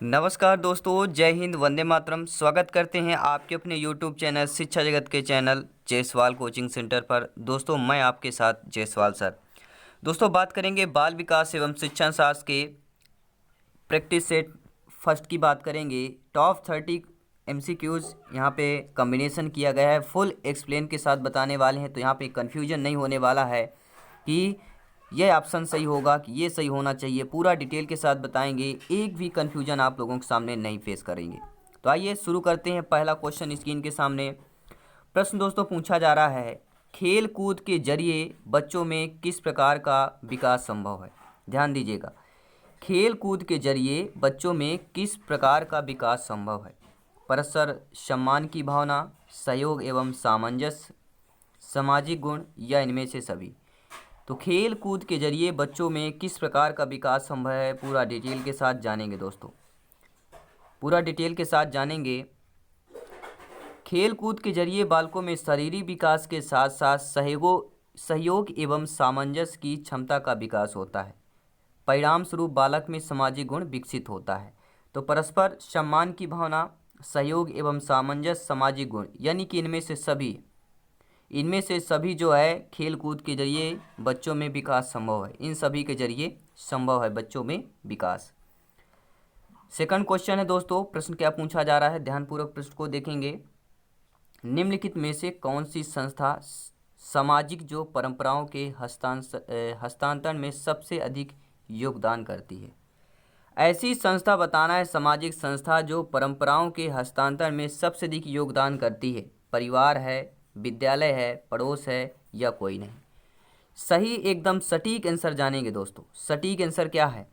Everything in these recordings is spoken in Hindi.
नमस्कार दोस्तों, जय हिंद, वंदे मातरम। स्वागत करते हैं आपके अपने यूट्यूब चैनल शिक्षा जगत के चैनल जायसवाल कोचिंग सेंटर पर। दोस्तों, मैं आपके साथ जायसवाल सर। दोस्तों, बात करेंगे बाल विकास एवं शिक्षण शास्त्र के प्रैक्टिस सेट फर्स्ट की बात करेंगे। टॉप 30 MCQs यहाँ पे कम्बिनेशन किया गया है, फुल एक्सप्लेन के साथ बताने वाले हैं। तो यहाँ पे कन्फ्यूजन नहीं होने वाला है कि ये ऑप्शन सही होगा कि ये सही होना चाहिए। पूरा डिटेल के साथ बताएंगे, एक भी कन्फ्यूजन आप लोगों के सामने नहीं फेस करेंगे। तो आइए शुरू करते हैं। पहला क्वेश्चन स्क्रीन के सामने प्रश्न दोस्तों पूछा जा रहा है, खेल कूद के जरिए बच्चों में किस प्रकार का विकास संभव है। ध्यान दीजिएगा, खेल कूद के जरिए बच्चों में किस प्रकार का विकास संभव है। परस्पर सम्मान की भावना, सहयोग एवं सामंजस्य, सामाजिक गुण या इनमें से सभी। तो खेल कूद के जरिए बच्चों में किस प्रकार का विकास संभव है, पूरा डिटेल के साथ जानेंगे दोस्तों। पूरा डिटेल के साथ जानेंगे। खेल कूद के जरिए बालकों में शारीरिक विकास के साथ साथ सहयोग एवं सामंजस्य की क्षमता का विकास होता है। परिणाम स्वरूप बालक में सामाजिक गुण विकसित होता है। तो परस्पर सम्मान की भावना, सहयोग एवं सामंजस्य, सामाजिक गुण, यानी कि इनमें से सभी जो है खेल कूद के जरिए बच्चों में विकास संभव है। इन सभी के जरिए संभव है बच्चों में विकास। सेकंड क्वेश्चन है दोस्तों, प्रश्न क्या पूछा जा रहा है, ध्यानपूर्वक प्रश्न को देखेंगे। निम्नलिखित में से कौन सी संस्था सामाजिक जो परंपराओं के हस्तांतरण में सबसे अधिक योगदान करती है। ऐसी संस्था बताना है, सामाजिक संस्था जो परंपराओं के हस्तांतरण में सबसे अधिक योगदान करती है। परिवार है, विद्यालय है, पड़ोस है या कोई नहीं। सही एकदम सटीक आंसर जानेंगे दोस्तों। सटीक आंसर क्या है,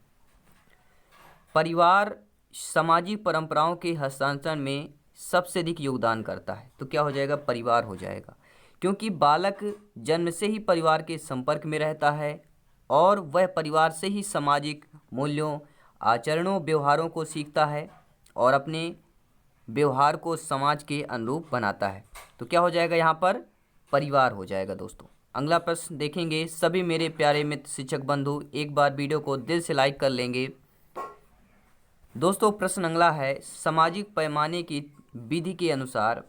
परिवार सामाजिक परंपराओं के हस्तांतरण में सबसे अधिक योगदान करता है। तो क्या हो जाएगा, परिवार हो जाएगा। क्योंकि बालक जन्म से ही परिवार के संपर्क में रहता है और वह परिवार से ही सामाजिक मूल्यों, आचरणों, व्यवहारों को सीखता है और अपने व्यवहार को समाज के अनुरूप बनाता है। तो क्या हो जाएगा, यहाँ पर परिवार हो जाएगा दोस्तों। अगला प्रश्न देखेंगे। सभी मेरे प्यारे मित्र शिक्षक बंधु एक बार वीडियो को दिल से लाइक कर लेंगे दोस्तों। प्रश्न अगला है, सामाजिक पैमाने की विधि के अनुसार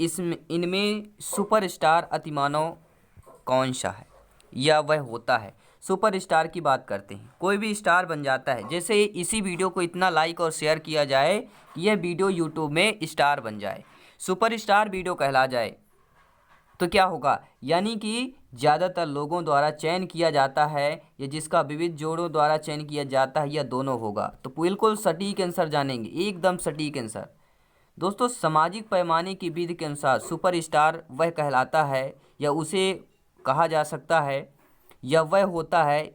इनमें सुपरस्टार अतिमानव कौन सा है या वह होता है। सुपरस्टार की बात करते हैं, कोई भी स्टार बन जाता है। जैसे इसी वीडियो को इतना लाइक और शेयर किया जाए कि यह वीडियो यूट्यूब में स्टार बन जाए, सुपरस्टार वीडियो कहला जाए, तो क्या होगा, यानी कि ज़्यादातर लोगों द्वारा चयन किया जाता है या जिसका विविध जोड़ों द्वारा चयन किया जाता है या दोनों होगा। तो बिल्कुल सटीक आंसर जानेंगे, एकदम सटीक आंसर दोस्तों। सामाजिक पैमाने की विधि के अनुसार सुपरस्टार वह कहलाता है या उसे कहा जा सकता है या वह होता है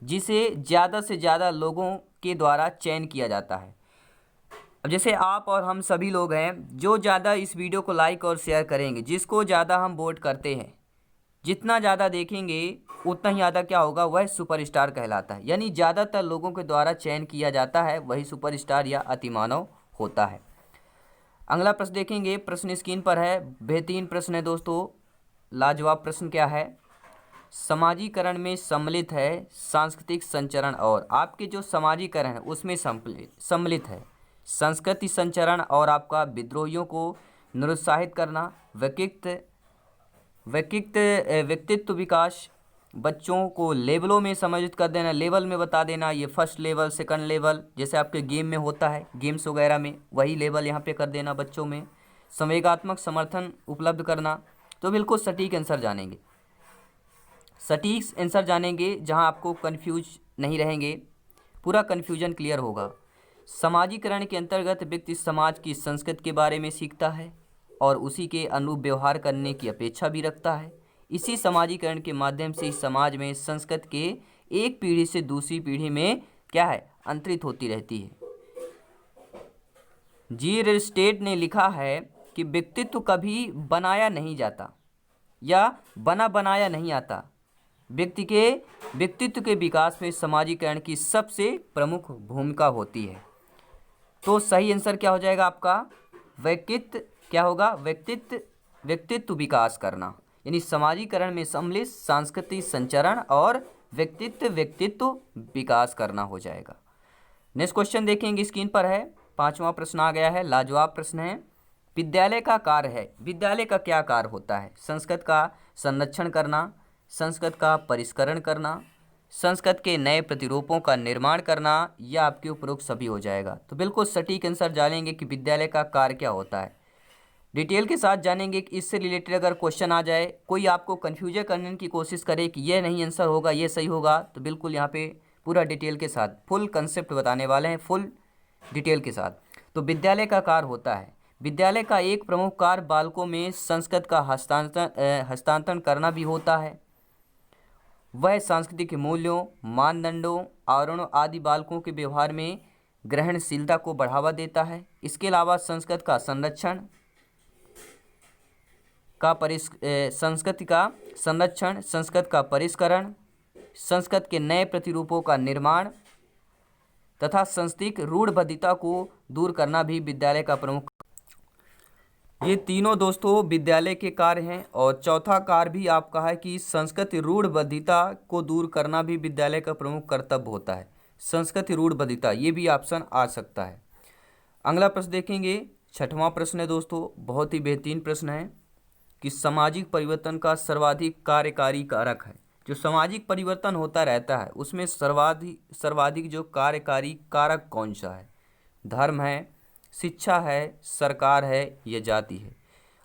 जिसे ज़्यादा से ज़्यादा लोगों के द्वारा चयन किया जाता है। अब जैसे आप और हम सभी लोग हैं, जो ज़्यादा इस वीडियो को लाइक और शेयर करेंगे, जिसको ज़्यादा हम वोट करते हैं, जितना ज़्यादा देखेंगे उतना ही ज़्यादा क्या होगा, वह सुपरस्टार कहलाता है। यानी ज़्यादातर लोगों के द्वारा चयन किया जाता है, वही सुपरस्टार या अतिमानव होता है। अगला प्रश्न देखेंगे, प्रश्न स्क्रीन पर है। बेहतरीन प्रश्न है दोस्तों, लाजवाब प्रश्न क्या है। समाजीकरण में सम्मिलित है सांस्कृतिक संचरण, और आपके जो समाजीकरण है उसमें सम्मिलित है संस्कृति संचरण और आपका विद्रोहियों को निरुत्साहित करना, व्यक्तित्व विकास, बच्चों को लेवलों में समायोजित कर देना, लेवल में बता देना, ये फर्स्ट लेवल, सेकंड लेवल, जैसे आपके गेम में होता है, गेम्स वगैरह में, वही लेवल यहाँ पे कर देना बच्चों में। संवेगात्मक समर्थन उपलब्ध करना। तो बिल्कुल सटीक आंसर जानेंगे, सटीक आंसर जानेंगे, जहाँ आपको कन्फ्यूज नहीं रहेंगे, पूरा कन्फ्यूजन क्लियर होगा। समाजीकरण के अंतर्गत व्यक्ति समाज की संस्कृति के बारे में सीखता है और उसी के अनुरूप व्यवहार करने की अपेक्षा भी रखता है। इसी समाजीकरण के माध्यम से इस समाज में संस्कृति के एक पीढ़ी से दूसरी पीढ़ी में क्या है, अंतरित होती रहती है। जी रिस्टेट ने लिखा है कि व्यक्तित्व कभी बनाया नहीं जाता या बनाया नहीं आता। व्यक्तित्व के विकास में समाजीकरण की सबसे प्रमुख भूमिका होती है। तो सही आंसर क्या हो जाएगा आपका, क्या होगा, व्यक्तित्व विकास करना, यानी समाजीकरण में सम्मिलित सांस्कृतिक संचरण और व्यक्तित्व विकास करना हो जाएगा। नेक्स्ट क्वेश्चन देखेंगे, स्क्रीन पर है, पांचवा प्रश्न आ गया है, लाजवाब प्रश्न है। विद्यालय का कार्य है, विद्यालय का क्या कार्य होता है? संस्कृत का संरक्षण करना, संस्कृत का परिष्करण करना, संस्कृत के नए प्रतिरूपों का निर्माण करना, या आपके उपरोक्त सभी हो जाएगा। तो बिल्कुल सटीक आंसर जानेंगे कि विद्यालय का कार्य क्या होता है। डिटेल के साथ जानेंगे कि इससे रिलेटेड अगर क्वेश्चन आ जाए, कोई आपको कन्फ्यूजन करने की कोशिश करे कि ये नहीं आंसर होगा, ये सही होगा, तो बिल्कुल यहाँ पे पूरा डिटेल के साथ फुल कंसेप्ट बताने वाले हैं, फुल डिटेल के साथ। तो विद्यालय का कार्य होता है, विद्यालय का एक प्रमुख कार्य बालकों में संस्कृत का हस्तांतरण करना भी होता है। वह सांस्कृतिक मूल्यों, मानदंडों, आवरणों आदि बालकों के व्यवहार में ग्रहणशीलता को बढ़ावा देता है। इसके अलावा संस्कृत का संरक्षण संस्कृति का संरक्षण, संस्कृत का परिष्करण, संस्कृत के नए प्रतिरूपों का निर्माण तथा सांस्कृतिक रूढ़बद्धता को दूर करना भी विद्यालय का प्रमुख। ये तीनों दोस्तों विद्यालय के कार्य हैं। और चौथा कार्य भी आपका है कि संस्कृत रूढ़बद्धता को दूर करना भी विद्यालय का प्रमुख कर्तव्य होता है। संस्कृत रूढ़बद्धता, ये भी ऑप्शन आ सकता है। अगला प्रश्न देखेंगे, छठवां प्रश्न है दोस्तों, बहुत ही बेहतरीन प्रश्न है कि सामाजिक परिवर्तन का सर्वाधिक कार्यकारी कारक है। जो सामाजिक परिवर्तन होता रहता है उसमें सर्वाधिक जो कार्यकारी कारक कौन सा है? धर्म है, शिक्षा है, सरकार है, या जाति है?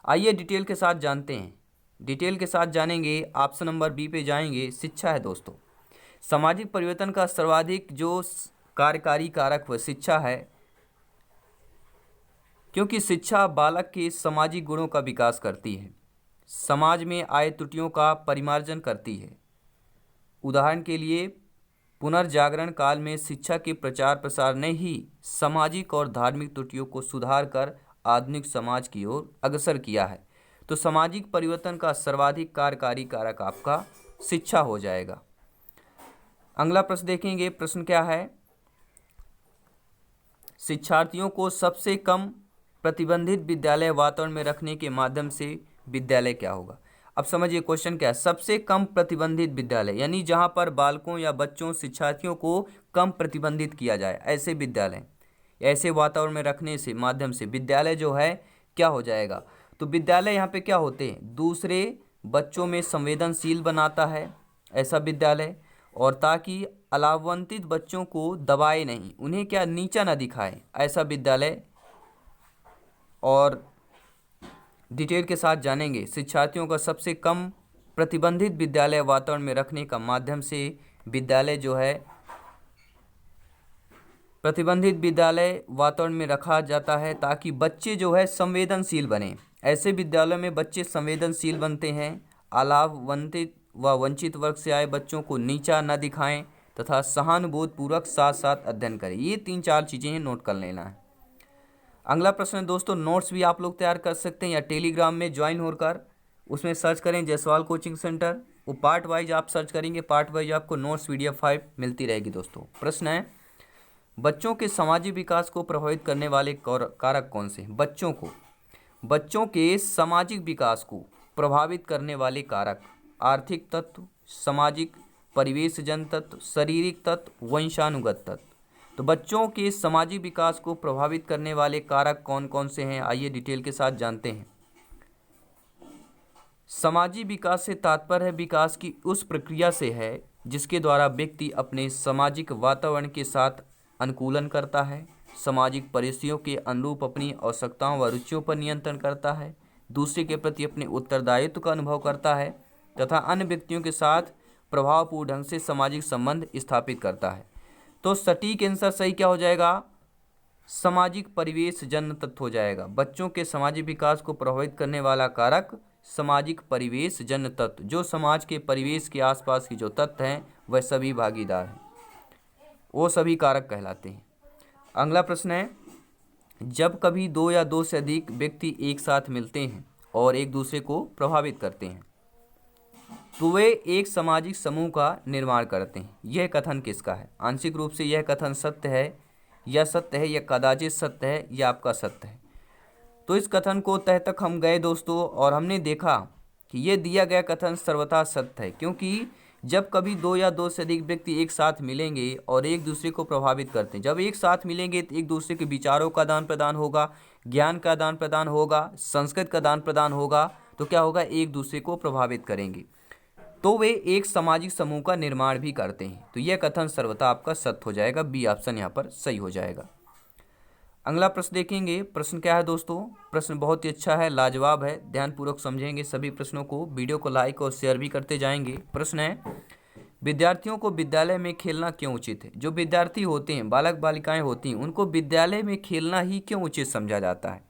आइए डिटेल के साथ जानते हैं। डिटेल के साथ जानेंगे, ऑप्शन नंबर बी पे जाएंगे, शिक्षा है दोस्तों। सामाजिक परिवर्तन का सर्वाधिक जो कार्यकारी कारक वह शिक्षा है, क्योंकि शिक्षा बालक के सामाजिक गुणों का विकास करती है, समाज में आए त्रुटियों का परिमार्जन करती है। उदाहरण के लिए पुनर्जागरण काल में शिक्षा के प्रचार प्रसार ने ही सामाजिक और धार्मिक त्रुटियों को सुधार कर आधुनिक समाज की ओर अग्रसर किया है। तो सामाजिक परिवर्तन का सर्वाधिक कार्यकारी कारक आपका शिक्षा हो जाएगा। अगला प्रश्न देखेंगे, प्रश्न क्या है? शिक्षार्थियों को सबसे कम प्रतिबंधित विद्यालय वातावरण में रखने के माध्यम से विद्यालय क्या होगा? अब समझिए क्वेश्चन क्या है। सबसे कम प्रतिबंधित विद्यालय यानी जहां पर बालकों या बच्चों, शिक्षार्थियों को कम प्रतिबंधित किया जाए, ऐसे विद्यालय, ऐसे वातावरण में रखने से माध्यम से विद्यालय जो है क्या हो जाएगा? तो विद्यालय यहाँ पे क्या होते हैं? दूसरे बच्चों में संवेदनशील बनाता है ऐसा विद्यालय, और ताकि अलावंतित बच्चों को दबाए नहीं, उन्हें क्या नीचा ना दिखाए, ऐसा विद्यालय। और डिटेल के साथ जानेंगे, शिक्षार्थियों का सबसे कम प्रतिबंधित विद्यालय वातावरण में रखने का माध्यम से विद्यालय जो है प्रतिबंधित विद्यालय वातावरण में रखा जाता है ताकि बच्चे जो है संवेदनशील बने। ऐसे विद्यालयों में बच्चे संवेदनशील बनते हैं, अलावंतित व वंचित वर्ग से आए बच्चों को नीचा न दिखाएं तथा सहानुभूतिपूर्वक साथ साथ अध्ययन करें। ये 3-4 चीज़ें हैं, नोट कर लेना है। अगला प्रश्न है दोस्तों, नोट्स भी आप लोग तैयार कर सकते हैं या टेलीग्राम में ज्वाइन होकर उसमें सर्च करें जायसवाल कोचिंग सेंटर, वो पार्ट वाइज आप सर्च करेंगे, पार्ट वाइज आपको नोट्स PDF 5 मिलती रहेगी दोस्तों। प्रश्न है, बच्चों के सामाजिक विकास को प्रभावित करने वाले कारक कौन से हैं? बच्चों के सामाजिक विकास को प्रभावित करने वाले कारक: आर्थिक तत्व, सामाजिक परिवेशजन्य तत्व, शारीरिक तत्व, वंशानुगत तत्व। तो बच्चों के सामाजिक विकास को प्रभावित करने वाले कारक कौन कौन से हैं? आइए डिटेल के साथ जानते हैं। सामाजिक विकास से तात्पर्य है विकास की उस प्रक्रिया से है जिसके द्वारा व्यक्ति अपने सामाजिक वातावरण के साथ अनुकूलन करता है, सामाजिक परिस्थितियों के अनुरूप अपनी आवश्यकताओं व रुचियों पर नियंत्रण करता है, दूसरे के प्रति अपने उत्तरदायित्व का अनुभव करता है तथा अन्य व्यक्तियों के साथ प्रभावपूर्ण ढंग से सामाजिक संबंध स्थापित करता है। तो सटीक आंसर सही क्या हो जाएगा? सामाजिक परिवेश जन्य तत्व हो जाएगा। बच्चों के सामाजिक विकास को प्रभावित करने वाला कारक सामाजिक परिवेश जन्य तत्व, जो समाज के परिवेश के आसपास की जो तत्व हैं वह सभी भागीदार हैं, वो सभी कारक कहलाते हैं। अगला प्रश्न है, जब कभी 2 या 2 से अधिक व्यक्ति एक साथ मिलते हैं और एक दूसरे को प्रभावित करते हैं तो वे एक सामाजिक समूह का निर्माण करते हैं। यह कथन किसका है? आंशिक रूप से यह कथन सत्य है, या कदाचित सत्य है, या आपका सत्य है। तो इस कथन को तह तक हम गए दोस्तों और हमने देखा कि यह दिया गया कथन सर्वथा सत्य है, क्योंकि जब कभी दो या दो से अधिक व्यक्ति एक साथ मिलेंगे और एक दूसरे को प्रभावित करते हैं, जब एक साथ मिलेंगे तो एक दूसरे के विचारों का आदान प्रदान होगा, ज्ञान का आदान प्रदान होगा, संस्कृत का आदान प्रदान होगा, तो क्या होगा, एक दूसरे को प्रभावित करेंगे, तो वे एक सामाजिक समूह का निर्माण भी करते हैं। तो यह कथन सर्वथा आपका सत्य हो जाएगा, बी ऑप्शन यहाँ पर सही हो जाएगा। अगला प्रश्न देखेंगे। प्रश्न क्या है दोस्तों, प्रश्न बहुत ही अच्छा है, लाजवाब है, ध्यानपूर्वक समझेंगे सभी प्रश्नों को, वीडियो को लाइक और शेयर भी करते जाएंगे। प्रश्न है, विद्यार्थियों को विद्यालय में खेलना क्यों उचित है? जो विद्यार्थी होते हैं, बालक बालिकाएं होती हैं, उनको विद्यालय में खेलना ही क्यों उचित समझा जाता है?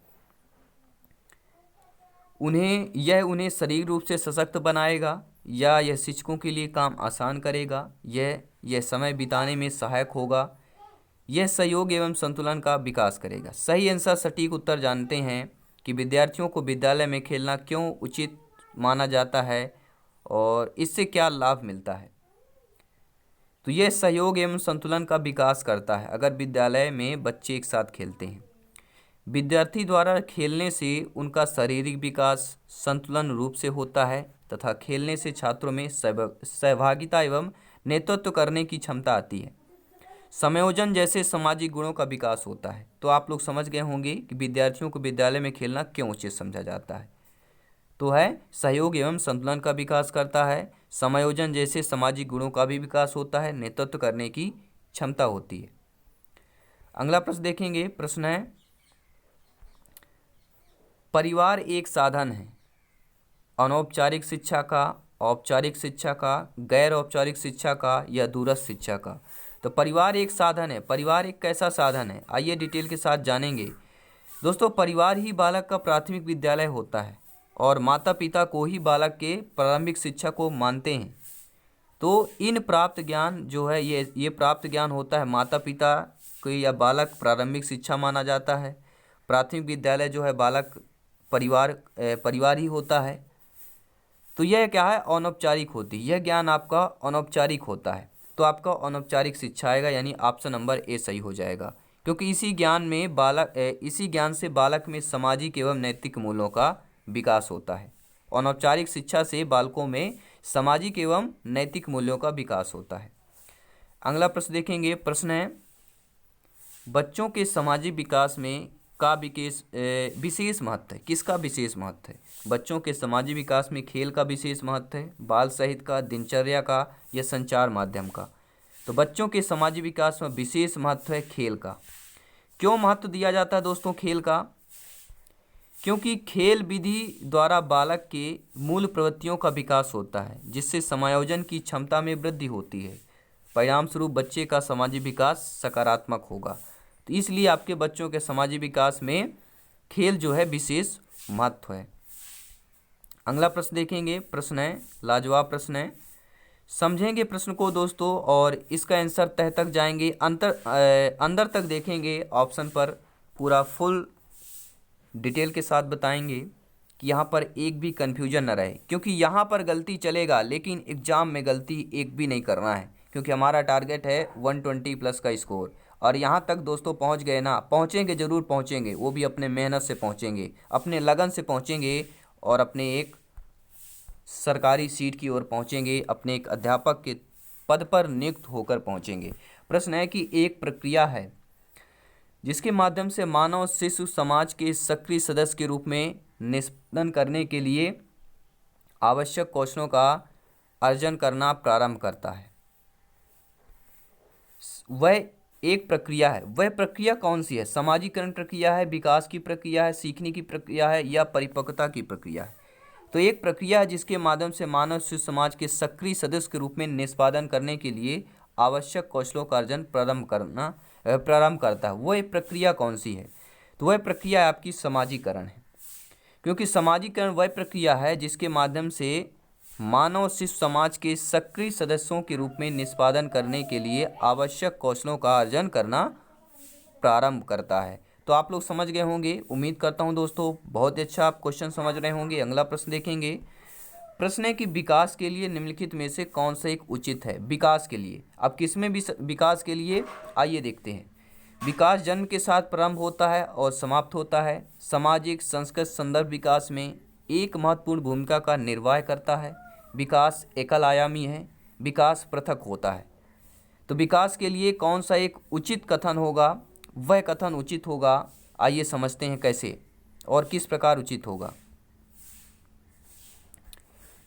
उन्हें शारीरिक रूप से सशक्त बनाएगा, या यह शिक्षकों के लिए काम आसान करेगा, यह समय बिताने में सहायक होगा, यह सहयोग एवं संतुलन का विकास करेगा। सही आंसर, सटीक उत्तर जानते हैं कि विद्यार्थियों को विद्यालय में खेलना क्यों उचित माना जाता है और इससे क्या लाभ मिलता है। तो यह सहयोग एवं संतुलन का विकास करता है अगर विद्यालय में बच्चे एक साथ खेलते हैं। विद्यार्थी द्वारा खेलने से उनका शारीरिक विकास संतुलन रूप से होता है तथा खेलने से छात्रों में सहभागिता एवं नेतृत्व करने की क्षमता आती है। समायोजन जैसे सामाजिक गुणों का विकास होता है। तो आप लोग समझ गए होंगे कि विद्यार्थियों को विद्यालय में खेलना क्यों उचित समझा जाता है। तो है सहयोग एवं संतुलन का विकास करता है, समायोजन जैसे सामाजिक गुणों का भी विकास होता है, नेतृत्व करने की क्षमता होती है। अगला प्रश्न देखेंगे। प्रश्न है, परिवार एक साधन है अनौपचारिक शिक्षा का, औपचारिक शिक्षा का, गैर औपचारिक शिक्षा का या दूरस्थ शिक्षा का। तो परिवार एक साधन है। परिवार एक कैसा साधन है, आइए डिटेल के साथ जानेंगे। दोस्तों, परिवार ही बालक का प्राथमिक विद्यालय होता है और माता पिता को ही बालक के प्रारंभिक शिक्षा को मानते हैं। तो इन प्राप्त ज्ञान जो है ये प्राप्त ज्ञान होता है माता पिता को या बालक प्रारंभिक शिक्षा माना जाता है। प्राथमिक विद्यालय जो है बालक परिवार ही होता है। तो यह क्या है, अनौपचारिक होती है, यह ज्ञान आपका अनौपचारिक होता है। तो आपका अनौपचारिक शिक्षा आएगा, यानी ऑप्शन नंबर ए सही हो जाएगा, क्योंकि इसी ज्ञान से बालक में सामाजिक एवं नैतिक मूल्यों का विकास होता है। अनौपचारिक शिक्षा से बालकों में सामाजिक एवं नैतिक मूल्यों का विकास होता है। अगला प्रश्न देखेंगे। प्रश्न है, बच्चों के सामाजिक विकास में का विशेष महत्व है। किसका विशेष महत्व है? बच्चों के सामाजिक विकास में खेल का विशेष महत्व है, बाल साहित्य का, दिनचर्या का या संचार माध्यम का। तो बच्चों के सामाजिक विकास में विशेष महत्व है खेल का। क्यों महत्व दिया जाता है दोस्तों खेल का? क्योंकि खेल विधि द्वारा बालक के मूल प्रवृत्तियों का विकास होता है, जिससे समायोजन की क्षमता में वृद्धि होती है। परिणाम स्वरूप बच्चे का सामाजिक विकास सकारात्मक होगा। तो इसलिए आपके बच्चों के सामाजिक विकास में खेल जो है विशेष महत्व है। अगला प्रश्न देखेंगे। प्रश्न है, लाजवाब प्रश्न है, समझेंगे प्रश्न को दोस्तों और इसका आंसर तह तक जाएंगे, अंदर तक देखेंगे। ऑप्शन पर पूरा फुल डिटेल के साथ बताएंगे कि यहाँ पर एक भी कन्फ्यूजन न रहे, क्योंकि यहाँ पर गलती चलेगा लेकिन एग्ज़ाम में गलती एक भी नहीं करना है, क्योंकि हमारा टारगेट है 120 प्लस का स्कोर। और यहाँ तक दोस्तों पहुँच गए ना, पहुँचेंगे, ज़रूर पहुँचेंगे, वो भी अपने मेहनत से पहुँचेंगे, अपने लगन से पहुँचेंगे और अपने एक सरकारी सीट की ओर पहुँचेंगे, अपने एक अध्यापक के पद पर नियुक्त होकर पहुँचेंगे। प्रश्न है कि एक प्रक्रिया है जिसके माध्यम से मानव शिशु समाज के सक्रिय सदस्य के रूप में निष्पादन करने के लिए आवश्यक कौशलों का अर्जन करना प्रारंभ करता है। वह एक प्रक्रिया है। वह प्रक्रिया कौन सी है? समाजीकरण प्रक्रिया है, विकास की प्रक्रिया है, सीखने की प्रक्रिया है या परिपक्वता की प्रक्रिया है? तो एक प्रक्रिया है जिसके माध्यम से मानव शिशु समाज के सक्रिय सदस्य के रूप में निष्पादन करने के लिए आवश्यक कौशलों का अर्जन प्रारंभ करता है। वह प्रक्रिया कौन सी है? तो वह प्रक्रिया आपकी समाजीकरण है, क्योंकि समाजीकरण वह प्रक्रिया है जिसके माध्यम से मानव शिशु समाज के सक्रिय सदस्यों के रूप में निष्पादन करने के लिए आवश्यक कौशलों का अर्जन करना प्रारंभ करता है। तो आप लोग समझ गए होंगे, उम्मीद करता हूं दोस्तों बहुत ही अच्छा आप क्वेश्चन समझ रहे होंगे। अगला प्रश्न देखेंगे। प्रश्न है कि विकास के लिए निम्नलिखित में से कौन सा एक उचित है? विकास के लिए, अब किसमें भी विकास के लिए, आइए देखते हैं। विकास जन्म के साथ प्रारंभ होता है और समाप्त होता है। सामाजिक संस्कृत संदर्भ विकास में एक महत्वपूर्ण भूमिका का निर्वाह करता है। विकास एकल आयामी है। विकास पृथक होता है। तो विकास के लिए कौन सा एक उचित कथन होगा, वह कथन उचित होगा, आइए समझते हैं कैसे और किस प्रकार उचित होगा।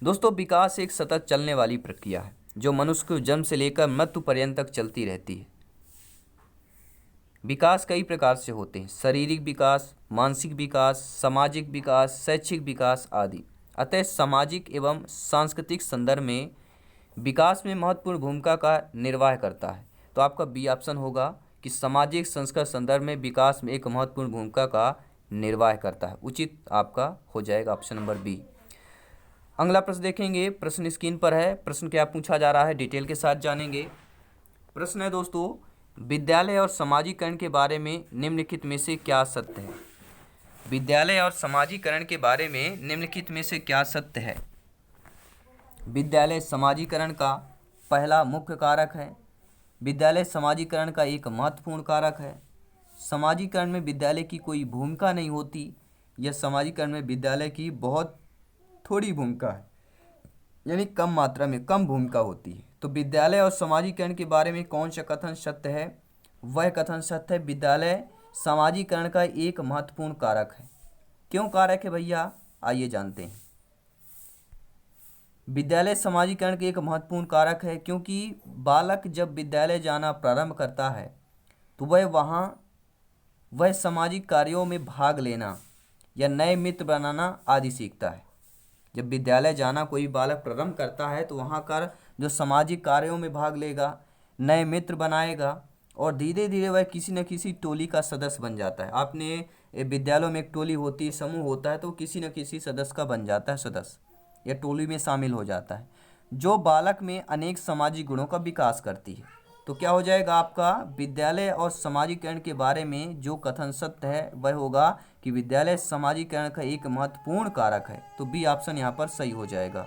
दोस्तों, विकास एक सतत चलने वाली प्रक्रिया है जो मनुष्य को जन्म से लेकर मृत्यु पर्यंत तक चलती रहती है। विकास कई प्रकार से होते हैं, शारीरिक विकास, मानसिक विकास, सामाजिक विकास, शैक्षिक विकास आदि। अतः सामाजिक एवं सांस्कृतिक संदर्भ में विकास में महत्वपूर्ण भूमिका का निर्वाह करता है। तो आपका बी ऑप्शन होगा कि सामाजिक संस्कृत संदर्भ में विकास में एक महत्वपूर्ण भूमिका का निर्वाह करता है। उचित आपका हो जाएगा ऑप्शन नंबर बी। अगला प्रश्न देखेंगे, प्रश्न स्क्रीन पर है। प्रश्न क्या पूछा जा रहा है डिटेल के साथ जानेंगे। प्रश्न है दोस्तों, विद्यालय और समाजीकरण के बारे में निम्नलिखित में से क्या सत्य है। विद्यालय और समाजीकरण के बारे में निम्नलिखित में से क्या सत्य है। विद्यालय समाजीकरण का पहला मुख्य कारक है। विद्यालय समाजीकरण का एक महत्वपूर्ण कारक है। समाजीकरण में विद्यालय की कोई भूमिका नहीं होती, या समाजीकरण में विद्यालय की बहुत थोड़ी भूमिका है, यानी कम मात्रा में कम भूमिका होती है। तो विद्यालय और समाजीकरण के बारे में कौन सा कथन सत्य है, वह कथन सत्य है, विद्यालय समाजीकरण का एक महत्वपूर्ण कारक है। क्यों कारक है भैया, आइए जानते हैं। विद्यालय समाजीकरण के एक महत्वपूर्ण कारक है क्योंकि बालक जब विद्यालय जाना प्रारंभ करता है तो वह सामाजिक कार्यों में भाग लेना या नए मित्र बनाना आदि सीखता है। जब विद्यालय जाना कोई बालक प्रारंभ करता है तो वहाँ का जो सामाजिक कार्यों में भाग लेगा, नए मित्र बनाएगा और धीरे धीरे वह किसी न किसी टोली का सदस्य बन जाता है। आपने विद्यालयों में एक टोली होती है, समूह होता है, तो किसी न किसी सदस्य का बन जाता है, सदस्य या टोली में शामिल हो जाता है, जो बालक में अनेक सामाजिक गुणों का विकास करती है। तो क्या हो जाएगा आपका, विद्यालय और समाजीकरण के बारे में जो कथन सत्य है वह होगा कि विद्यालय समाजीकरण का एक महत्वपूर्ण कारक है। तो बी ऑप्शन यहाँ पर सही हो जाएगा।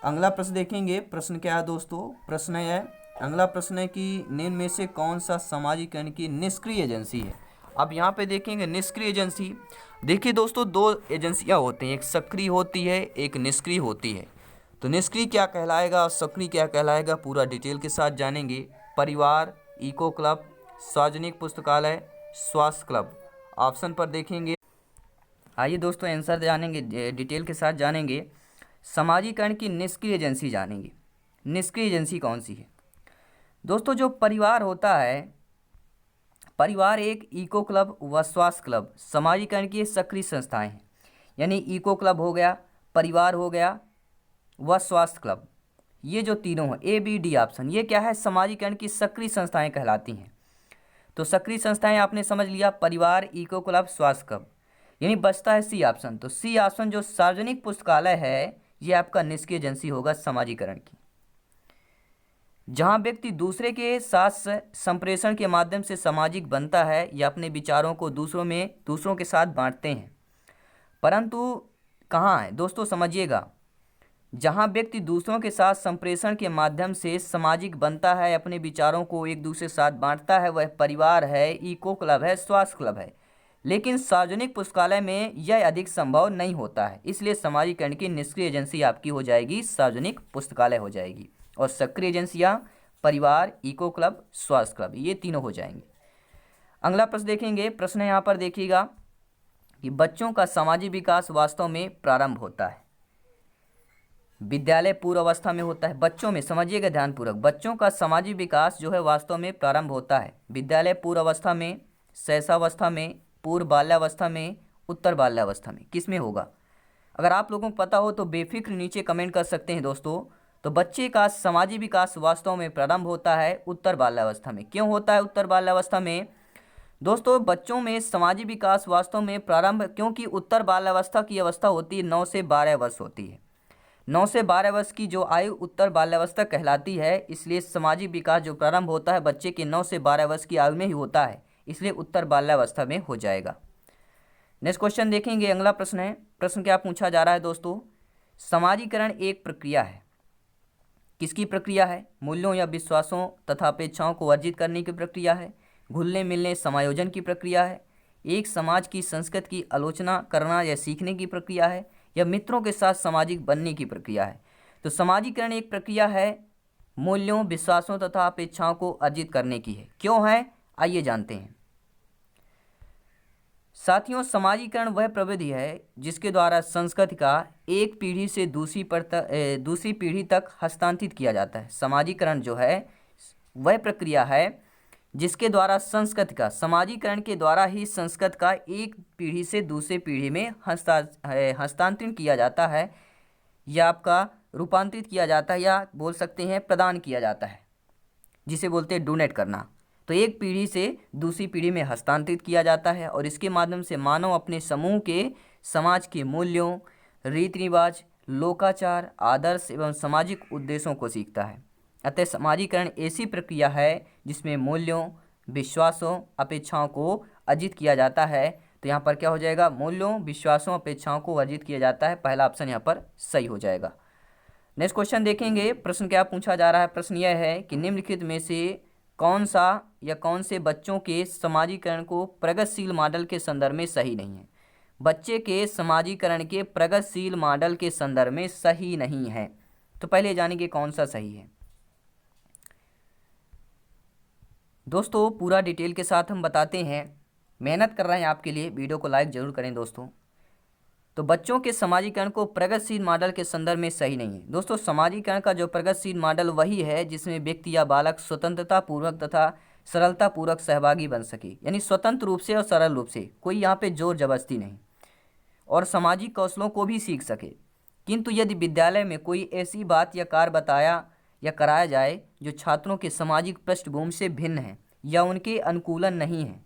अगला प्रश्न देखेंगे। प्रश्न क्या है दोस्तों, प्रश्न है, अगला प्रश्न है कि निम्न में से कौन सा समाजीकरण की निष्क्रिय एजेंसी है। अब यहाँ पे देखेंगे निष्क्रिय एजेंसी। देखिए दोस्तों, दो एजेंसियाँ होती हैं, एक सक्रिय होती है, एक निष्क्रिय होती है। तो निष्क्रिय क्या कहलाएगा और सक्रिय क्या कहलाएगा, पूरा डिटेल के साथ जानेंगे। परिवार, इको क्लब, सार्वजनिक पुस्तकालय, स्वास्थ्य क्लब। ऑप्शन पर देखेंगे। आइए दोस्तों आंसर जानेंगे, डिटेल के साथ जानेंगे। समाजीकरण की निष्क्रिय एजेंसी जानेंगे। निष्क्रिय एजेंसी कौन सी है दोस्तों, जो परिवार होता है, परिवार एक इको क्लब व स्वास्थ्य क्लब समाजीकरण की सक्रिय संस्थाएं हैं। यानी इको क्लब हो गया, परिवार हो गया व स्वास्थ्य क्लब, ये जो तीनों हैं, ए बी डी ऑप्शन, ये क्या है, समाजीकरण की सक्रिय संस्थाएं कहलाती हैं। तो सक्रिय संस्थाएं आपने समझ लिया, परिवार, इको क्लब, स्वास्थ्य क्लब। यानी बचता है सी ऑप्शन। तो सी ऑप्शन जो सार्वजनिक पुस्तकालय है, ये आपका निष्क्रिय एजेंसी होगा समाजीकरण की। जहां व्यक्ति दूसरे के साथ संप्रेषण के माध्यम से सामाजिक बनता है या अपने विचारों को दूसरों के साथ बांटते हैं। परंतु कहाँ है दोस्तों, समझिएगा, जहां व्यक्ति दूसरों के साथ संप्रेषण के माध्यम से सामाजिक बनता है, अपने विचारों को एक दूसरे के साथ बांटता है, वह परिवार है, इको क्लब है, स्वास्थ्य क्लब है। लेकिन सार्वजनिक पुस्तकालय में यह अधिक संभव नहीं होता है, इसलिए समाजीकरण की निष्क्रिय एजेंसी आपकी हो जाएगी सार्वजनिक पुस्तकालय हो जाएगी, और सक्रिय एजेंसियां परिवार, इको क्लब, स्वास्थ्य क्लब, ये तीनों हो जाएंगे। अगला प्रश्न देखेंगे। प्रश्न यहाँ पर देखिएगा कि बच्चों का सामाजिक विकास वास्तव में प्रारंभ होता है। विद्यालय पूर्व अवस्था में होता है, बच्चों में, समझिएगा ध्यानपूर्वक, बच्चों का सामाजिक विकास जो है वास्तव में प्रारंभ होता है विद्यालय पूर्व अवस्था में, शैशवावस्था में, पूर्व बाल्यावस्था में, उत्तर बाल्यावस्था में। किस में होगा, अगर आप लोगों को पता हो तो बेफिक्र नीचे कमेंट कर सकते हैं दोस्तों। तो बच्चे का सामाजिक विकास वास्तव में प्रारंभ होता है उत्तर बाल्यावस्था में। क्यों होता है उत्तर बाल्यावस्था में दोस्तों, बच्चों में सामाजिक विकास वास्तव में प्रारंभ, क्योंकि उत्तर बाल्यावस्था की अवस्था होती है 9 से 12 वर्ष होती है। 9 से 12 वर्ष की जो आयु उत्तर बाल्यावस्था कहलाती है, इसलिए सामाजिक विकास जो प्रारंभ होता है बच्चे के 9 से 12 वर्ष की आयु में ही होता है, इसलिए उत्तर बाल्यावस्था में हो जाएगा। नेक्स्ट क्वेश्चन देखेंगे। अगला प्रश्न है, प्रश्न क्या पूछा जा रहा है दोस्तों, समाजीकरण एक प्रक्रिया है। किसकी प्रक्रिया है, मूल्यों या विश्वासों तथा अपेक्षाओं को अर्जित करने की प्रक्रिया है, घुलने मिलने समायोजन की प्रक्रिया है, एक समाज की संस्कृति की आलोचना करना या सीखने की प्रक्रिया है, या मित्रों के साथ सामाजिक बनने की प्रक्रिया है। तो समाजीकरण एक प्रक्रिया है मूल्यों, विश्वासों तथा अपेक्षाओं को अर्जित करने की है। क्यों है, आइए जानते हैं। साथियों, समाजीकरण वह प्रविधि है जिसके द्वारा संस्कृति का एक पीढ़ी से दूसरी पीढ़ी तक हस्तांतरित किया जाता है। समाजीकरण जो है वह प्रक्रिया है जिसके द्वारा संस्कृति का, समाजीकरण के द्वारा ही संस्कृति का एक पीढ़ी से दूसरी पीढ़ी में हस्तांतरण किया जाता है, या आपका रूपांतरित किया जाता है, या बोल सकते हैं प्रदान किया जाता है, जिसे बोलते हैं डोनेट करना। तो एक पीढ़ी से दूसरी पीढ़ी में हस्तांतरित किया जाता है और इसके माध्यम से मानव अपने समूह के, समाज के मूल्यों, रीति रिवाज, लोकाचार, आदर्श एवं सामाजिक उद्देश्यों को सीखता है। अतः समाजीकरण ऐसी प्रक्रिया है जिसमें मूल्यों, विश्वासों, अपेक्षाओं को अर्जित किया जाता है। तो यहाँ पर क्या हो जाएगा, मूल्यों, विश्वासों, अपेक्षाओं को अर्जित किया जाता है। पहला ऑप्शन यहाँ पर सही हो जाएगा। नेक्स्ट क्वेश्चन देखेंगे। प्रश्न क्या पूछा जा रहा है, प्रश्न यह है कि निम्नलिखित में से कौन सा या कौन से बच्चों के समाजीकरण को प्रगतिशील मॉडल के संदर्भ में सही नहीं है। बच्चे के समाजीकरण के प्रगतिशील मॉडल के संदर्भ में सही नहीं है। तो पहले जानेंगे कौन सा सही है। दोस्तों पूरा डिटेल के साथ हम बताते हैं, मेहनत कर रहे हैं आपके लिए, वीडियो को लाइक जरूर करें दोस्तों। तो बच्चों के समाजीकरण को प्रगतिशील मॉडल के संदर्भ में सही नहीं है। दोस्तों समाजीकरण का जो प्रगतिशील मॉडल वही है जिसमें व्यक्ति या बालक स्वतंत्रता पूर्वक तथा सरलता पूर्वक सहभागी बन सके, यानी स्वतंत्र रूप से और सरल रूप से, कोई यहाँ पे जोर जबरदस्ती नहीं, और सामाजिक कौशलों को भी सीख सके। किंतु यदि विद्यालय में कोई ऐसी बात या कार्य बताया या कराया जाए जो छात्रों के सामाजिक पृष्ठभूमि से भिन्न है या उनके अनुकूल नहीं है,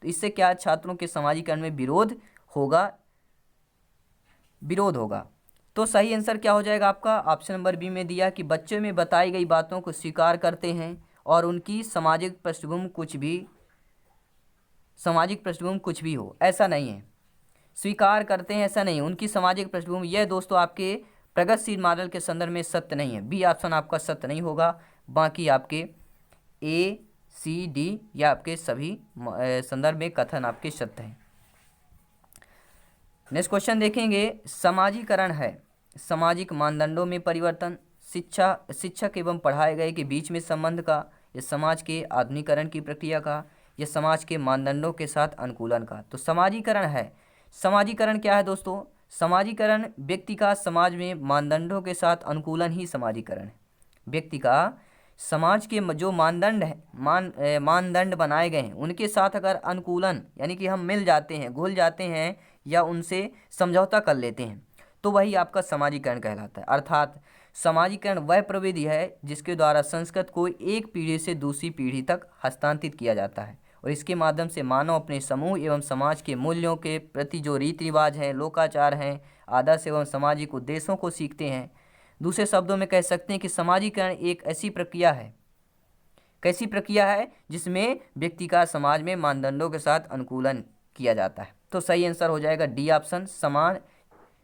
तो इससे क्या छात्रों के समाजीकरण में विरोध होगा। तो सही आंसर क्या हो जाएगा आपका, ऑप्शन नंबर बी में दिया कि बच्चों में बताई गई बातों को स्वीकार करते हैं और उनकी सामाजिक पृष्ठभूमि कुछ भी हो, ऐसा नहीं है। स्वीकार करते हैं ऐसा नहीं, उनकी सामाजिक पृष्ठभूमि, यह दोस्तों आपके प्रगतिशील मॉडल के संदर्भ में सत्य नहीं है। बी ऑप्शन आपका सत्य नहीं होगा। बाकी आपके ए, सी, डी या आपके सभी संदर्भ में कथन आपके सत्य हैं। नेक्स्ट क्वेश्चन देखेंगे। समाजीकरण है सामाजिक मानदंडों में परिवर्तन, शिक्षक एवं पढ़ाए गए के बीच में संबंध का, या समाज के आधुनिकीकरण की प्रक्रिया का, या समाज के मानदंडों के साथ अनुकूलन का। तो समाजीकरण क्या है दोस्तों, समाजीकरण व्यक्ति का समाज में मानदंडों के साथ अनुकूलन ही समाजीकरण है। व्यक्ति का समाज के जो मानदंड बनाए गए हैं उनके साथ अगर अनुकूलन, यानी कि हम मिल जाते हैं, घुल जाते हैं या उनसे समझौता कर लेते हैं, तो वही आपका समाजीकरण कहलाता है। अर्थात समाजीकरण वह प्रविधि है जिसके द्वारा संस्कृति को एक पीढ़ी से दूसरी पीढ़ी तक हस्तांतरित किया जाता है और इसके माध्यम से मानव अपने समूह एवं समाज के मूल्यों के प्रति जो रीति रिवाज हैं, लोकाचार हैं, आदर्श एवं सामाजिक उद्देश्यों को सीखते हैं। दूसरे शब्दों में कह सकते हैं कि समाजीकरण एक ऐसी प्रक्रिया है जिसमें व्यक्ति का समाज में मानदंडों के साथ अनुकूलन किया जाता है। तो सही आंसर हो जाएगा डी ऑप्शन,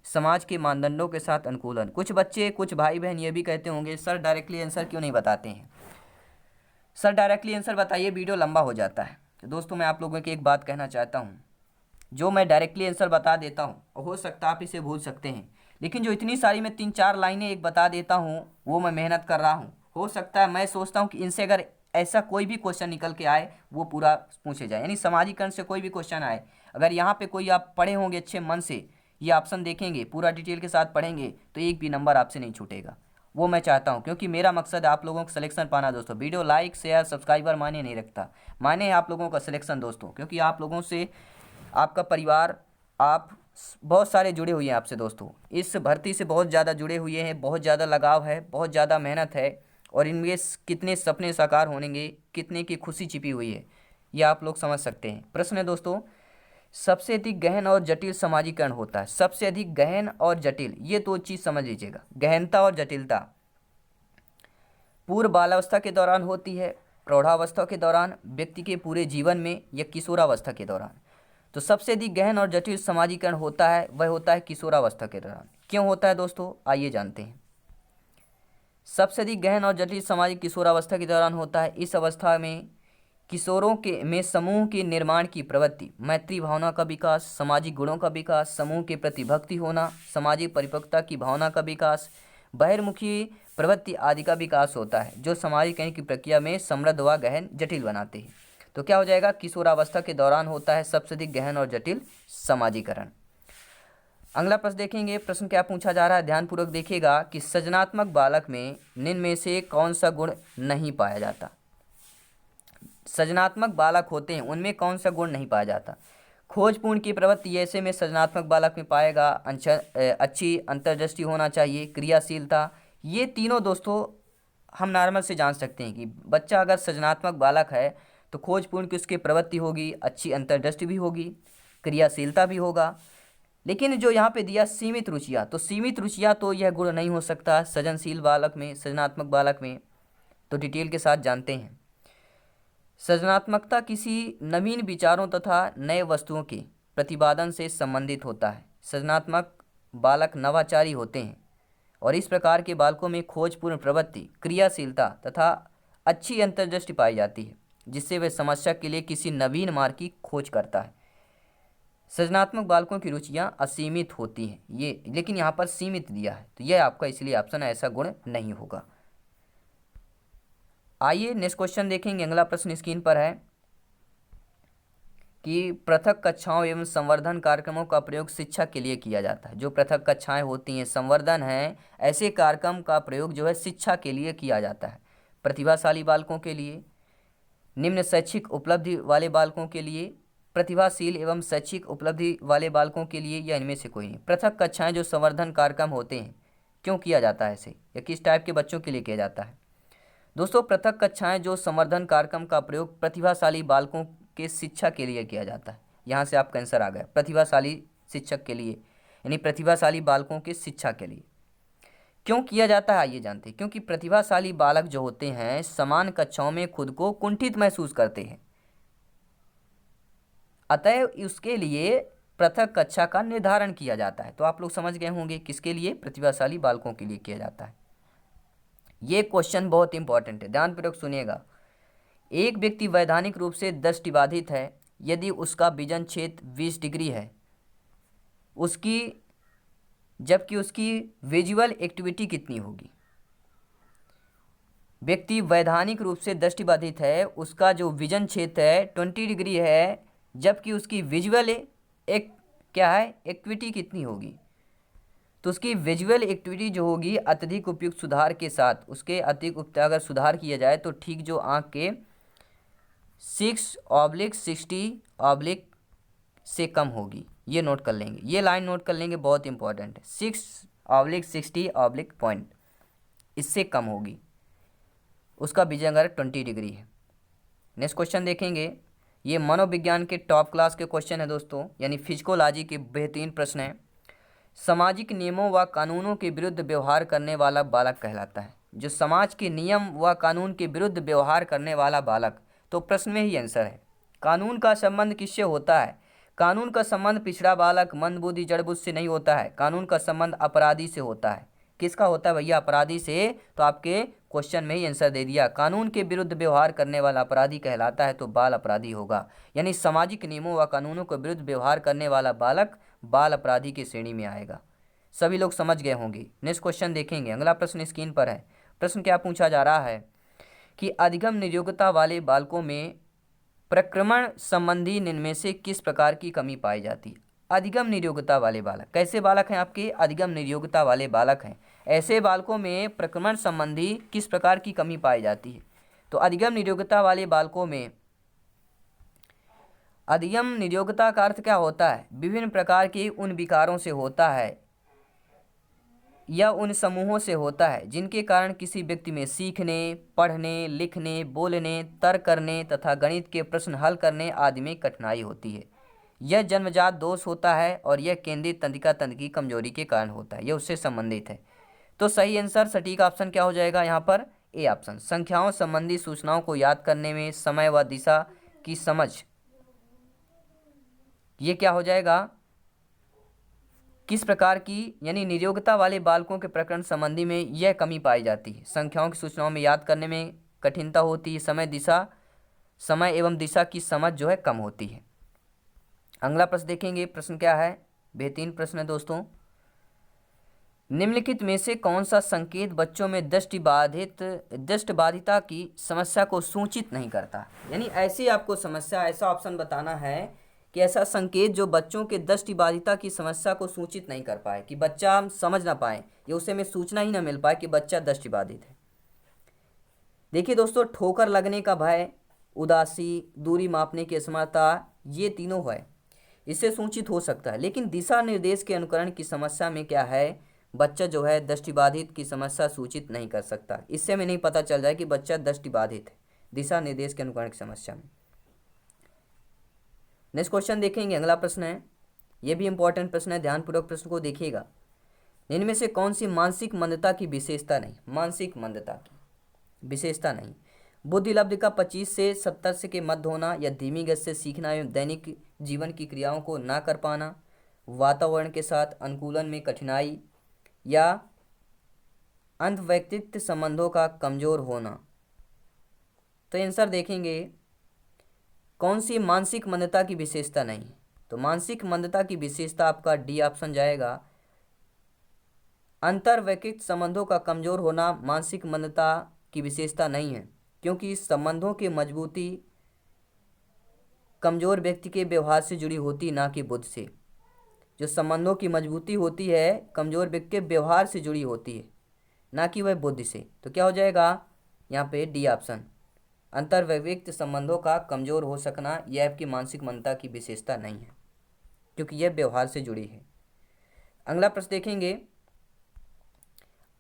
समाज के मानदंडों के साथ अनुकूलन। कुछ बच्चे, कुछ भाई बहन ये भी कहते होंगे सर डायरेक्टली आंसर क्यों नहीं बताते हैं, सर डायरेक्टली आंसर बताइए, वीडियो लंबा हो जाता है। तो दोस्तों मैं आप लोगों की एक बात कहना चाहता हूँ, जो मैं डायरेक्टली आंसर बता देता हूँ हो सकता है आप इसे भूल सकते हैं, लेकिन जो इतनी सारी मैं 3-4 लाइनें एक बता देता हूँ वो मैं मेहनत कर रहा हूँ। हो सकता है मैं सोचता हूँ कि इनसे अगर ऐसा कोई भी क्वेश्चन निकल के आए वो पूरा पूछे जाए, यानी समाजीकरण से कोई भी क्वेश्चन आए, अगर यहाँ पे कोई आप पढ़े होंगे अच्छे मन से, ये ऑप्शन देखेंगे, पूरा डिटेल के साथ पढ़ेंगे, तो एक भी नंबर आपसे नहीं छूटेगा। वो मैं चाहता हूँ, क्योंकि मेरा मकसद है आप लोगों को सिलेक्शन पाना दोस्तों। वीडियो लाइक, शेयर, सब्सक्राइबर मायने नहीं रखता, मायने है आप लोगों का सिलेक्शन दोस्तों, क्योंकि आप लोगों से आपका परिवार, आप बहुत सारे जुड़े हुए हैं आपसे दोस्तों, इस भर्ती से बहुत ज़्यादा जुड़े हुए हैं, बहुत ज़्यादा लगाव है, बहुत ज़्यादा मेहनत है, और इनमें कितने सपने साकार होंगे, कितने की खुशी छिपी हुई है, ये आप लोग समझ सकते हैं। प्रश्न है दोस्तों, सबसे अधिक गहन और जटिल समाजीकरण होता है। सबसे अधिक गहन और जटिल, ये दो चीज़ समझ लीजिएगा, गहनता और जटिलता पूर्व बालावस्था के दौरान होती है, प्रौढ़ावस्था के दौरान, व्यक्ति के पूरे जीवन में, या किशोरावस्था के दौरान। तो सबसे अधिक गहन और जटिल समाजीकरण होता है, वह होता है किशोरावस्था के दौरान। क्यों होता है दोस्तों, आइए जानते हैं। सबसे अधिक गहन और जटिल समाजिक किशोरावस्था के दौरान होता है। इस अवस्था में किशोरों के में समूह के निर्माण की प्रवृत्ति, मैत्री भावना का विकास, सामाजिक गुणों का विकास, समूह के प्रति भक्ति होना, सामाजिक परिपक्वता की भावना का विकास, बहिर्मुखी प्रवृत्ति आदि का विकास होता है, जो सामाजिकरण की प्रक्रिया में समृद्ध व गहन जटिल बनाते हैं। तो क्या हो जाएगा, किशोरावस्था के दौरान होता है सबसे अधिक गहन और जटिल समाजीकरण। अगला प्रश्न देखेंगे, प्रश्न क्या पूछा जा रहा है, ध्यानपूर्वक देखिएगा कि सृजनात्मक बालक में निम्न में से कौन सा गुण नहीं पाया जाता। सृजनात्मक बालक होते हैं उनमें कौन सा गुण नहीं पाया जाता। खोजपूर्ण की प्रवृत्ति ऐसे में सृजनात्मक बालक में पाएगा, अच्छी अंतर्दृष्टि होना चाहिए, क्रियाशीलता, ये तीनों दोस्तों हम नॉर्मल से जान सकते हैं कि बच्चा अगर सृजनात्मक बालक है तो खोजपूर्ण की उसकी प्रवृत्ति होगी, अच्छी अंतर्दृष्टि भी होगी, क्रियाशीलता भी होगा। लेकिन जो यहाँ पे दिया सीमित रुचियाँ, तो सीमित रुचियाँ तो यह गुण नहीं हो सकता सृजनशील बालक में, सृजनात्मक बालक में। तो डिटेल के साथ जानते हैं। सृजनात्मकता किसी नवीन विचारों तथा नए वस्तुओं के प्रतिपादन से संबंधित होता है। सृजनात्मक बालक नवाचारी होते हैं और इस प्रकार के बालकों में खोजपूर्ण प्रवृत्ति, क्रियाशीलता तथा अच्छी अंतर्दृष्टि पाई जाती है, जिससे वे समस्या के लिए किसी नवीन मार्ग की खोज करता है। सृजनात्मक बालकों की रुचियां असीमित होती हैं, ये लेकिन यहाँ पर सीमित दिया है, तो यह आपका इसलिए ऑप्शन ऐसा गुण नहीं होगा। आइए नेक्स्ट क्वेश्चन देखेंगे। अगला प्रश्न स्क्रीन पर है कि पृथक कक्षाओं एवं संवर्धन कार्यक्रमों का प्रयोग शिक्षा के लिए किया जाता है। जो पृथक कक्षाएं होती हैं, संवर्धन है, ऐसे कार्यक्रम का प्रयोग जो है शिक्षा के लिए किया जाता है। प्रतिभाशाली बालकों के लिए, निम्न शैक्षिक उपलब्धि वाले बालकों के लिए, प्रतिभाशील एवं शैक्षिक उपलब्धि वाले बालकों के लिए, या इनमें से कोई नहीं। पृथक कक्षाएं जो संवर्धन कार्यक्रम होते हैं, क्यों किया जाता है ऐसे, या किस टाइप के बच्चों के लिए किया जाता है। दोस्तों पृथक कक्षाएं जो संवर्धन कार्यक्रम का प्रयोग प्रतिभाशाली बालकों के शिक्षा के लिए किया जाता है। यहाँ से आपका आंसर आ गया, प्रतिभाशाली शिक्षक के लिए, यानी प्रतिभाशाली बालकों के शिक्षा के लिए। क्यों किया जाता है आइए जानते हैं। क्योंकि प्रतिभाशाली बालक जो होते हैं समान कक्षाओं में खुद को कुंठित महसूस करते हैं, अतः उसके लिए पृथक कक्षा का निर्धारण किया जाता है। तो आप लोग समझ गए होंगे किसके लिए, प्रतिभाशाली बालकों के लिए किया जाता है। ये क्वेश्चन बहुत इंपॉर्टेंट है, ध्यानपूर्वक सुनिएगा। एक व्यक्ति वैधानिक रूप से दृष्टिबाधित है यदि उसका विजन क्षेत्र 20 डिग्री है, जबकि उसकी विजुअल एक्टिविटी कितनी होगी। व्यक्ति वैधानिक रूप से दृष्टिबाधित है, उसका जो विजन क्षेत्र है 20 डिग्री है, जबकि उसकी विजुअल क्या है, एक्टिविटी कितनी होगी। तो उसकी विजुअल एक्टिविटी जो होगी अत्यधिक उपयुक्त सुधार के साथ, उसके अतिरिक्त अगर सुधार किया जाए तो ठीक जो आँख के 6/60 से कम होगी। ये नोट कर लेंगे, ये लाइन नोट कर लेंगे, बहुत इंपॉर्टेंट है। 6/60 पॉइंट, इससे कम होगी उसका विजन अगर 20 डिग्री है। नेक्स्ट क्वेश्चन देखेंगे, ये मनोविज्ञान के टॉप क्लास के क्वेश्चन है दोस्तों, यानी फिजिकोलॉजी के बेहतरीन प्रश्न है। सामाजिक नियमों व कानूनों के विरुद्ध व्यवहार करने वाला बालक कहलाता है। जो समाज के नियम व कानून के विरुद्ध व्यवहार करने वाला बालक, तो प्रश्न में ही आंसर है। कानून का संबंध किससे होता है, कानून का संबंध पिछड़ा बालक मंदबुद्धि जड़बुद्ध से नहीं होता है, कानून का संबंध अपराधी से होता है। किसका होता है भैया, अपराधी से। तो आपके क्वेश्चन में ही आंसर दे दिया, कानून के विरुद्ध व्यवहार करने वाला अपराधी कहलाता है, तो बाल अपराधी होगा। यानी सामाजिक नियमों व कानूनों के विरुद्ध व्यवहार करने वाला बालक बाल अपराधी की श्रेणी में आएगा। सभी लोग समझ गए होंगे। नेक्स्ट क्वेश्चन देखेंगे। अगला प्रश्न स्क्रीन पर है। प्रश्न क्या पूछा जा रहा है कि अधिगम नियोग्यता वाले बालकों में प्रक्रमण संबंधी निम्न में से किस प्रकार की कमी पाई जाती है। अधिगम नियोग्यता वाले बालक कैसे बालक हैं आपके, अधिगम नियोग्यता वाले बालक हैं। ऐसे बालकों में प्रक्रमण संबंधी किस प्रकार की कमी पाई जाती है। तो अधिगम नियोग्यता वाले बालकों में, अधिगम नियोग्यता का अर्थ क्या होता है, विभिन्न प्रकार के उन विकारों से होता है या उन समूहों से होता है जिनके कारण किसी व्यक्ति में सीखने, पढ़ने, लिखने, बोलने, तर्क करने तथा गणित के प्रश्न हल करने आदि में कठिनाई होती है। यह जन्मजात दोष होता है और यह केंद्रीय तंत्रिका तंत्र की कमजोरी के कारण होता है, यह उससे संबंधित है। तो सही आंसर सटीक ऑप्शन क्या हो जाएगा यहाँ पर, ए ऑप्शन। संख्याओं संबंधी सूचनाओं को याद करने में समय व दिशा की समझ, ये क्या हो जाएगा, किस प्रकार की, यानी नियोग्यता वाले बालकों के प्रकरण संबंधी में यह कमी पाई जाती है। संख्याओं की सूचनाओं में याद करने में कठिनता होती है, समय दिशा समय एवं दिशा की समझ जो है कम होती है। अगला प्रश्न देखेंगे, प्रश्न क्या है, बेहतरीन प्रश्न है दोस्तों। निम्नलिखित में से कौन सा संकेत बच्चों में दृष्टिबाधिता की समस्या को सूचित नहीं करता। यानी ऐसी आपको समस्या, ऐसा ऑप्शन बताना है कि ऐसा संकेत जो बच्चों के दृष्टिबाधिता की समस्या को सूचित नहीं कर पाए, कि बच्चा समझ ना पाए या उसे में सूचना ही ना मिल पाए कि बच्चा दृष्टिबाधित है। देखिए दोस्तों, ठोकर लगने का भय, उदासी, दूरी मापने की असमर्थता, ये तीनों है, इससे सूचित हो सकता है। लेकिन दिशा निर्देश के अनुकरण की समस्या में क्या है, बच्चा जो है दृष्टिबाधित की समस्या सूचित नहीं कर सकता। इससे हमें नहीं पता चल जाए कि बच्चा दृष्टिबाधित है दिशा निर्देश के अनुकरण की समस्या में। नेक्स्ट क्वेश्चन देखेंगे, अगला प्रश्न है, यह भी इंपॉर्टेंट प्रश्न है, ध्यानपूर्वक प्रश्न को देखिएगा। इनमें से कौन सी मानसिक मंदता की विशेषता नहीं, मानसिक मंदता की विशेषता नहीं। बुद्धि लब्धि का 25 से 70 के मध्य होना, या धीमी गति से सीखना एवं दैनिक जीवन की क्रियाओं को ना कर पाना, वातावरण के साथ अनुकूलन में कठिनाई, या अंतर्वैयक्तिक संबंधों का कमजोर होना। तो आंसर देखेंगे, कौन सी मानसिक मंदता की विशेषता नहीं। तो मानसिक मंदता की विशेषता आपका डी ऑप्शन जाएगा, अंतर्वैयक्तिक संबंधों का कमजोर होना मानसिक मंदता की विशेषता नहीं है, क्योंकि संबंधों की मजबूती कमजोर व्यक्ति के व्यवहार से जुड़ी होती, ना कि बुद्धि से। जो संबंधों की मजबूती होती है कमजोर व्यक्ति के व्यवहार से जुड़ी होती है, ना कि वह बुद्धि से। तो क्या हो जाएगा यहाँ पे डी ऑप्शन, अंतर्वैयक्तिक संबंधों का कमजोर हो सकना यह आपकी मानसिक मंदता की विशेषता नहीं है, क्योंकि यह व्यवहार से जुड़ी है। अगला प्रश्न देखेंगे,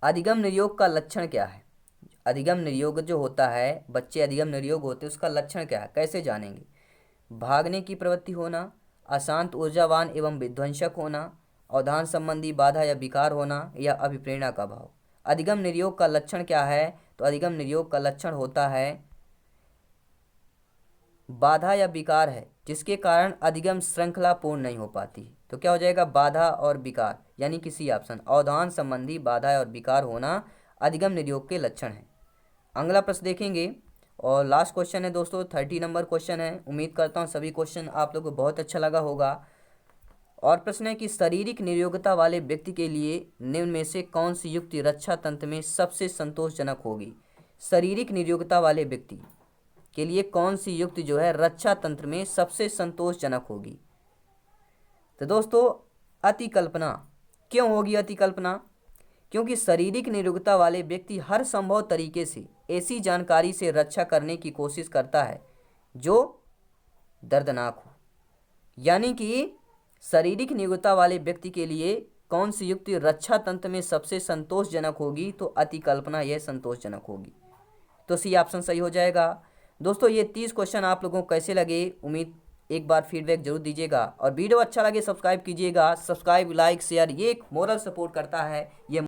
अधिगम निर्योग का लक्षण क्या है। अधिगम निर्योग जो होता है, बच्चे अधिगम निर्योग होते हैं, उसका लक्षण क्या है, कैसे जानेंगे। भागने की प्रवृत्ति होना, अशांत ऊर्जावान एवं विध्वंसक होना, अवधान संबंधी बाधा या विकार होना, या अभिप्रेरणा का भाव। अधिगम निर्योग का लक्षण क्या है, तो अधिगम निर्योग का लक्षण होता है बाधा या विकार है जिसके कारण अधिगम श्रृंखला पूर्ण नहीं हो पाती। तो क्या हो जाएगा, बाधा और विकार, यानी कि सी ऑप्शन, अवधान संबंधी बाधा और विकार होना अधिगम निर्योग के लक्षण है। अगला प्रश्न देखेंगे और लास्ट क्वेश्चन है दोस्तों, 30 नंबर क्वेश्चन है। उम्मीद करता हूँ सभी क्वेश्चन आप लोगों को बहुत अच्छा लगा होगा। और प्रश्न है कि शारीरिक निरोगता वाले व्यक्ति के लिए निम्न में से कौन सी युक्ति रक्षा तंत्र में सबसे संतोषजनक होगी। शारीरिक निरोगता वाले व्यक्ति के लिए कौन सी युक्ति जो है रक्षा तंत्र में सबसे संतोषजनक होगी। तो दोस्तों, अति कल्पना। क्यों होगी अति कल्पना, क्योंकि शारीरिक निरोगता वाले व्यक्ति हर संभव तरीके से ऐसी जानकारी से रक्षा करने की कोशिश करता है जो दर्दनाक हो। यानी कि शारीरिक निरोगता वाले व्यक्ति के लिए कौन सी युक्ति रक्षा तंत्र में सबसे संतोषजनक होगी, तो अति कल्पना यह संतोषजनक होगी। तो सी ऑप्शन सही हो जाएगा। दोस्तों, ये 30 क्वेश्चन आप लोगों को कैसे लगे, उम्मीद एक बार फीडबैक जरूर दीजिएगा। और वीडियो अच्छा लगे सब्सक्राइब कीजिएगा। सब्सक्राइब, लाइक, शेयर, ये एक मोरल सपोर्ट करता है। ये